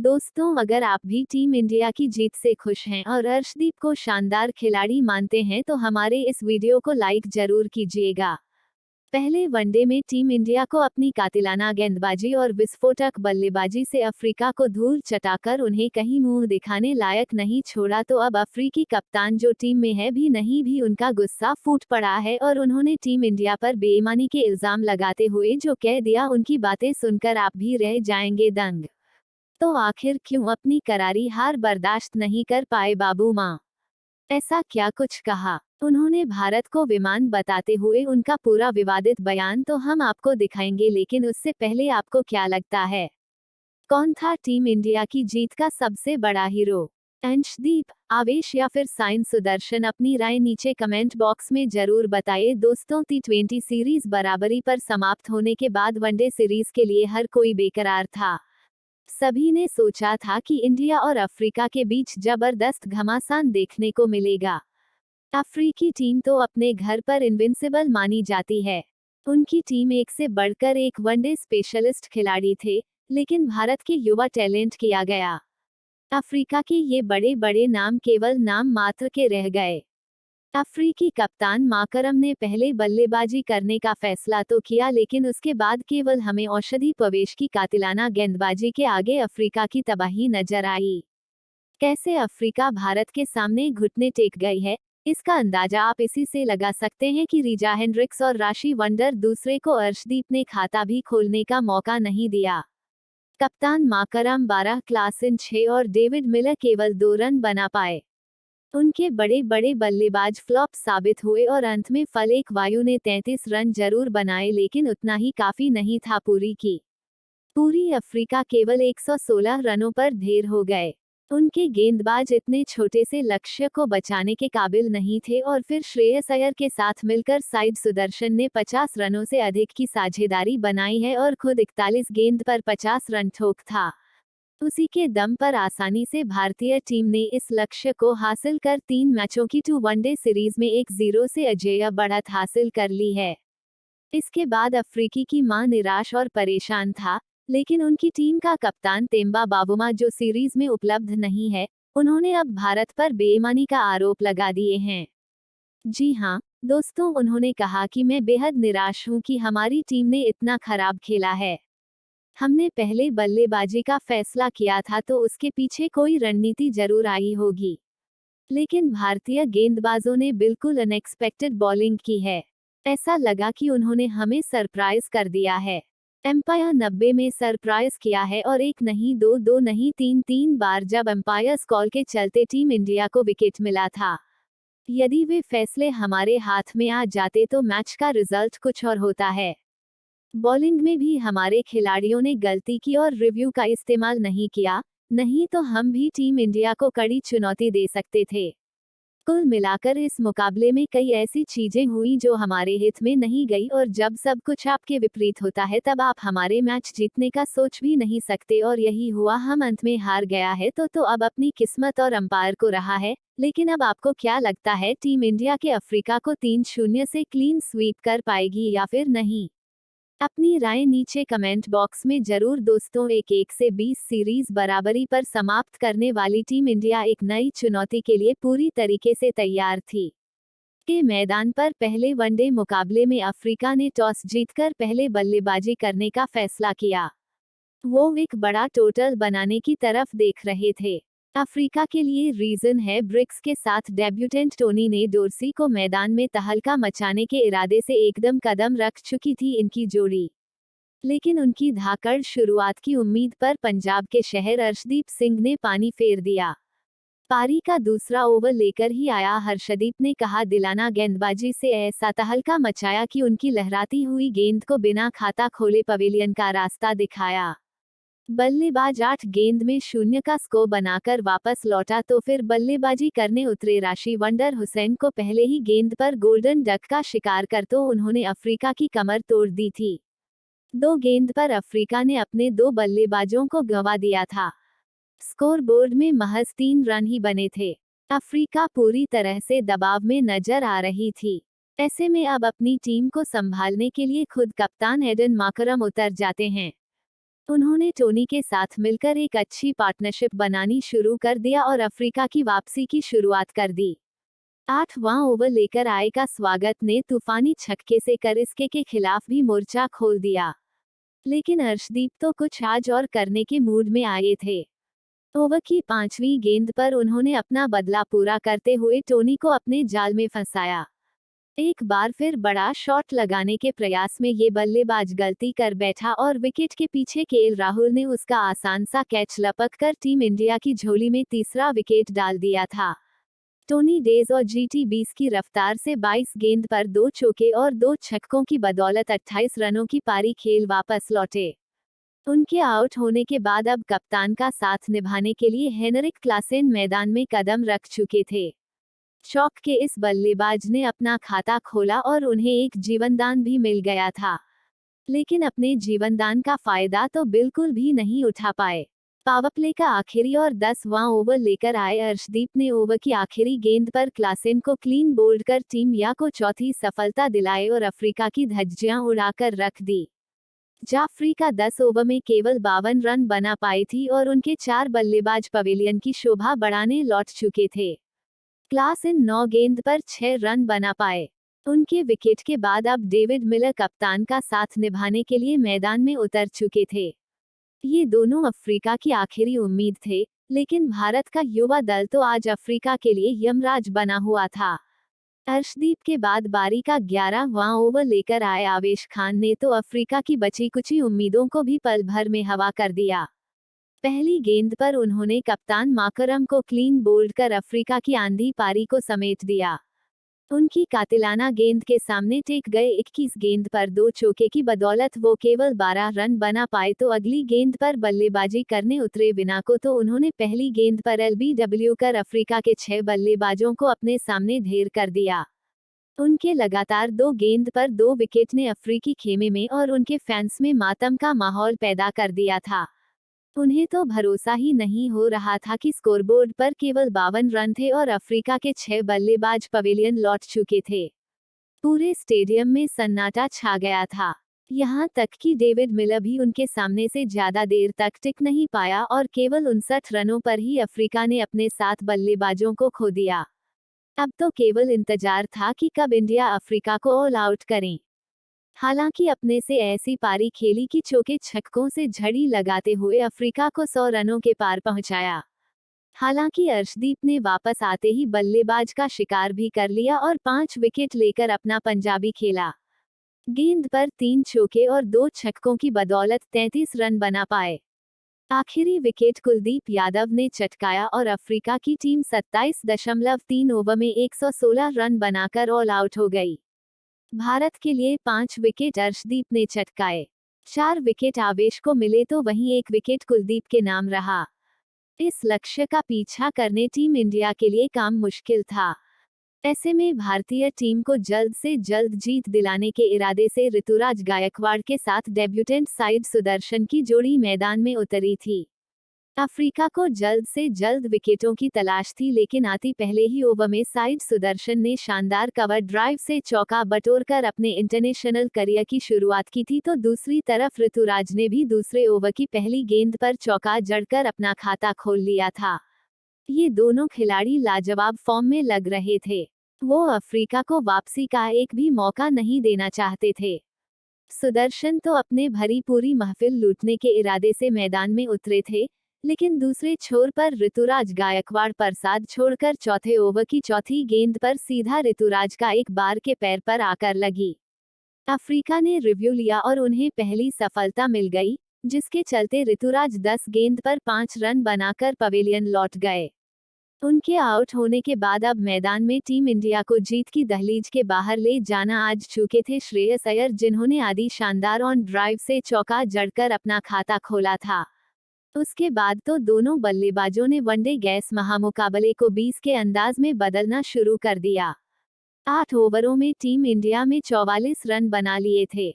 दोस्तों, अगर आप भी टीम इंडिया की जीत से खुश हैं और अर्शदीप को शानदार खिलाड़ी मानते हैं तो हमारे इस वीडियो को लाइक जरूर कीजिएगा। पहले वनडे में टीम इंडिया को अपनी कातिलाना गेंदबाजी और विस्फोटक बल्लेबाजी से अफ्रीका को धूल चटाकर उन्हें कहीं मुंह दिखाने लायक नहीं छोड़ा, तो अब अफ्रीकी कप्तान जो टीम में है भी उनका गुस्सा फूट पड़ा है और उन्होंने टीम इंडिया पर बेईमानी के इल्जाम लगाते हुए जो कह दिया, उनकी बातें सुनकर आप भी रह जाएंगे दंग। तो आखिर क्यों अपनी करारी हार बर्दाश्त नहीं कर पाए बाबू माँ? ऐसा क्या कुछ कहा उन्होंने भारत को विमान बताते हुए? उनका पूरा विवादित बयान तो हम आपको दिखाएंगे, लेकिन उससे पहले आपको क्या लगता है, कौन था टीम इंडिया की जीत का सबसे बड़ा हीरो? अंशदीप, आवेश या फिर साइन सुदर्शन? अपनी राय नीचे कमेंट बॉक्स में जरूर बताइए। दोस्तों, T20 सीरीज बराबरी पर समाप्त होने के बाद वनडे सीरीज के लिए हर कोई बेकरार था। सभी ने सोचा था कि इंडिया और अफ्रीका के बीच जबरदस्त घमासान देखने को मिलेगा। अफ्रीकी टीम तो अपने घर पर इनविंसिबल मानी जाती है। उनकी टीम एक से बढ़कर एक वनडे स्पेशलिस्ट खिलाड़ी थे, लेकिन भारत के युवा टैलेंट किया गया। अफ्रीका के ये बड़े बड़े नाम केवल नाम मात्र के रह गए। अफ्रीकी कप्तान माकरम ने पहले बल्लेबाजी करने का फैसला तो किया, लेकिन उसके बाद केवल हमें औषधि प्रवेश की कातिलाना गेंदबाजी के आगे अफ्रीका की तबाही नजर आई। कैसे अफ्रीका भारत के सामने घुटने टेक गई है, इसका अंदाजा आप इसी से लगा सकते हैं कि रिचा हेंड्रिक्स और राशि वंडर दूसरे को अर्शदीप ने खाता भी खोलने का मौका नहीं दिया। कप्तान माकरम 12 क्लास इन 6 और डेविड मिलर केवल 2 रन बना पाए। उनके बड़े बड़े बल्लेबाज फ्लॉप साबित हुए और अंत में फलेक वायु ने 33 रन जरूर बनाए, लेकिन उतना ही काफी नहीं था पूरी अफ्रीका केवल 116 रनों पर ढेर हो गए। उनके गेंदबाज इतने छोटे से लक्ष्य को बचाने के काबिल नहीं थे और फिर श्रेयस अय्यर के साथ मिलकर साइड सुदर्शन ने 50 रनों से अधिक की साझेदारी बनाई है और खुद 41 गेंद पर 50 रन ठोक था। उसी के दम पर आसानी से भारतीय टीम ने इस लक्ष्य को हासिल कर 3 मैचों की 2 वनडे सीरीज में 1-0 से अजेय बढ़त हासिल कर ली है। इसके बाद अफ्रीकी की मां निराश और परेशान था, लेकिन उनकी टीम का कप्तान तेम्बा बावुमा जो सीरीज में उपलब्ध नहीं है, उन्होंने अब भारत पर बेईमानी का आरोप लगा दिए हैं। जी हाँ दोस्तों, उन्होंने कहा कि मैं बेहद निराश हूं कि हमारी टीम ने इतना खराब खेला है। हमने पहले बल्लेबाजी का फैसला किया था तो उसके पीछे कोई रणनीति जरूर आई होगी, लेकिन भारतीय गेंदबाजों ने बिल्कुल अनएक्सपेक्टेड बॉलिंग की है। ऐसा लगा कि उन्होंने हमें सरप्राइज कर दिया है। एम्पायर 90 में सरप्राइज किया है और एक नहीं दो नहीं तीन बार जब एम्पायर्स कॉल के चलते टीम इंडिया को विकेट मिला था। यदि वे फैसले हमारे हाथ में आ जाते तो मैच का रिजल्ट कुछ और होता है। बॉलिंग में भी हमारे खिलाड़ियों ने गलती की और रिव्यू का इस्तेमाल नहीं किया, नहीं तो हम भी टीम इंडिया को कड़ी चुनौती दे सकते थे। कुल मिलाकर इस मुकाबले में कई ऐसी चीजें हुई जो हमारे हित में नहीं गई, और जब सब कुछ आपके विपरीत होता है तब आप हमारे मैच जीतने का सोच भी नहीं सकते, और यही हुआ, हम अंत में हार गया है तो अब अपनी किस्मत और अंपायर को रहा है। लेकिन अब आपको क्या लगता है, टीम इंडिया के अफ्रीका को 3-0 से क्लीन स्वीप कर पाएगी या फिर नहीं? अपनी राय नीचे कमेंट बॉक्स में जरूर। दोस्तों, 1-1 से 20 सीरीज बराबरी पर समाप्त करने वाली टीम इंडिया एक नई चुनौती के लिए पूरी तरीके से तैयार थी। के मैदान पर पहले वनडे मुकाबले में अफ्रीका ने टॉस जीतकर पहले बल्लेबाजी करने का फैसला किया। वो एक बड़ा टोटल बनाने की तरफ देख रहे थे। अफ्रीका के लिए रीजन है, ब्रिक्स के साथ डेब्यूटेंट टोनी ने डोरसी को मैदान में तहलका मचाने के इरादे से एकदम कदम रख चुकी थी इनकी जोड़ी, लेकिन उनकी धाकड़ शुरुआत की उम्मीद पर पंजाब के शहर अर्शदीप सिंह ने पानी फेर दिया। पारी का दूसरा ओवर लेकर ही आया हर्षदीप ने कहा दिलाना गेंदबाजी से ऐसा तहलका मचाया कि उनकी लहराती हुई गेंद को बिना खाता खोले पवेलियन का रास्ता दिखाया। बल्लेबाज 8 गेंद में 0 का स्कोर बनाकर वापस लौटा तो फिर बल्लेबाजी करने उतरे राशि वंडर हुसैन को पहले ही गेंद पर गोल्डन डक का शिकार कर तो उन्होंने अफ्रीका की कमर तोड़ दी थी। 2 गेंद पर अफ्रीका ने अपने 2 बल्लेबाजों को गंवा दिया था। स्कोर बोर्ड में महज 3 रन ही बने थे। अफ्रीका पूरी तरह से दबाव में नजर आ रही थी। ऐसे में अब अपनी टीम को संभालने के लिए खुद कप्तान एडन माकरम उतर जाते हैं। उन्होंने टोनी के साथ मिलकर एक अच्छी पार्टनरशिप बनानी शुरू कर दिया और अफ्रीका की वापसी की शुरुआत कर दी। 8वां ओवर लेकर आए का स्वागत ने तूफानी छक्के से करिस्के के खिलाफ भी मोर्चा खोल दिया। लेकिन अर्शदीप तो कुछ आज और करने के मूड में आए थे। ओवर की 5वीं गेंद पर उन्होंने अपना बदला पूरा करते हुए टोनी को अपने जाल में फंसाया। एक बार फिर बड़ा शॉट लगाने के प्रयास में ये बल्लेबाज गलती कर बैठा और विकेट के पीछे केएल राहुल ने उसका आसान सा कैच लपक कर टीम इंडिया की झोली में तीसरा विकेट डाल दिया था। टोनी डेज और जीटी 20 की रफ्तार से 22 गेंद पर 2 चौके और 2 छक्कों की बदौलत 28 रनों की पारी खेल वापस लौटे। उनके आउट होने के बाद अब कप्तान का साथ निभाने के लिए हेनरिक क्लासेन मैदान में कदम रख चुके थे। शौक के इस बल्लेबाज ने अपना खाता खोला और उन्हें एक जीवनदान भी मिल गया था, लेकिन अपने जीवनदान का फायदा तो बिल्कुल भी नहीं उठा पाए। पावरप्ले का आखिरी और 10वां ओवर लेकर आए अर्शदीप ने ओवर की आखिरी गेंद पर क्लासेन को क्लीन बोल्ड कर टीम इंडिया को चौथी सफलता दिलाए और अफ्रीका की धज्जियां उड़ाकर रख दी। जाफरी का 10 ओवर में केवल 52 रन बना पाई थी और उनके 4 बल्लेबाज पवेलियन की शोभा बढ़ाने लौट चुके थे। क्लासेन 9 गेंद पर 6 रन बना पाए। उनके विकेट के बाद अब डेविड मिलर कप्तान का साथ निभाने के लिए मैदान में उतर चुके थे। ये दोनों अफ्रीका की आखिरी उम्मीद थे, लेकिन भारत का युवा दल तो आज अफ्रीका के लिए यमराज बना हुआ था। अर्शदीप के बाद बारी का 11वां ओवर लेकर आए आवेश खान ने तो अफ्रीका की बची कुची उम्मीदों को भी पल भर में हवा कर दिया। पहली गेंद पर उन्होंने कप्तान माकरम को क्लीन बोल्ड कर अफ्रीका की आंधी पारी को समेट दिया। उनकी कातिलाना गेंद के सामने टेक गए 21 गेंद पर 2 चौके की बदौलत वो केवल 12 रन बना पाए तो अगली गेंद पर बल्लेबाजी करने उतरे बिना को तो उन्होंने पहली गेंद पर एलबीडब्ल्यू कर अफ्रीका के 6 बल्लेबाजों को अपने सामने ढेर कर दिया। उनके लगातार 2 गेंद पर 2 विकेट ने अफ्रीकी खेमे में और उनके फैंस में मातम का माहौल पैदा कर दिया था। उन्हें तो भरोसा ही नहीं हो रहा था कि स्कोरबोर्ड पर केवल 52 रन थे और अफ्रीका के 6 बल्लेबाज पवेलियन लौट चुके थे। पूरे स्टेडियम में सन्नाटा छा गया था। यहां तक कि डेविड मिलर भी उनके सामने से ज्यादा देर तक टिक नहीं पाया और केवल 59 रनों पर ही अफ्रीका ने अपने 7 बल्लेबाजों को खो दिया। अब तो केवल इंतजार था कि कब इंडिया अफ्रीका को ऑल आउट करें। हालांकि अपने से ऐसी पारी खेली कि चौके छक्कों से झड़ी लगाते हुए अफ्रीका को 100 रनों के पार पहुंचाया। हालांकि अर्शदीप ने वापस आते ही बल्लेबाज का शिकार भी कर लिया और 5 विकेट लेकर अपना पंजाबी खेला। गेंद पर 3 चौके और 2 छक्कों की बदौलत 33 रन बना पाए। आखिरी विकेट कुलदीप यादव ने चटकाया और अफ्रीका की टीम 27.3 ओवर में 116 रन बनाकर ऑल आउट हो गई। भारत के लिए 5 विकेट अर्शदीप ने चटकाए। 4 विकेट आवेश को मिले तो वहीं 1 विकेट कुलदीप के नाम रहा। इस लक्ष्य का पीछा करने टीम इंडिया के लिए काम मुश्किल था। ऐसे में भारतीय टीम को जल्द से जल्द जीत दिलाने के इरादे से ऋतुराज गायकवाड़ के साथ डेब्यूटेंट साइड सुदर्शन की जोड़ी मैदान में उतरी थी। अफ्रीका को जल्द से जल्द विकेटों की तलाश थी, लेकिन आती पहले ही ओवर में साइड सुदर्शन ने शानदार कवर ड्राइव से चौका बटोरकर अपने इंटरनेशनल करियर की शुरुआत की थी तो दूसरी तरफ ऋतुराज ने भी दूसरे ओवर की पहली गेंद पर चौका जड़कर अपना खाता खोल लिया था। ये दोनों खिलाड़ी लाजवाब फॉर्म में लग रहे थे। वो अफ्रीका को वापसी का एक भी मौका नहीं देना चाहते थे। सुदर्शन तो अपने भरी पूरी महफिल लूटने के इरादे से मैदान में उतरे थे, लेकिन दूसरे छोर पर ऋतुराज गायकवाड़ प्रसाद छोड़कर चौथे ओवर की चौथी गेंद पर सीधा ऋतुराज का एक बार के पैर पर आकर लगी। अफ्रीका ने रिव्यू लिया और उन्हें पहली सफलता मिल गई, जिसके चलते ऋतुराज 10 गेंद पर 5 रन बनाकर पवेलियन लौट गए। उनके आउट होने के बाद अब मैदान में टीम इंडिया को जीत की दहलीज के बाहर ले जाना आज चुके थे श्रेयस अय्यर, जिन्होंने आदि शानदार ऑन ड्राइव से चौका जड़कर अपना खाता खोला था। उसके बाद तो दोनों बल्लेबाजों ने वनडे गैस महामुकाबले को 20 के अंदाज में बदलना शुरू कर दिया। 8 ओवरों में टीम इंडिया में 44 रन बना लिए थे।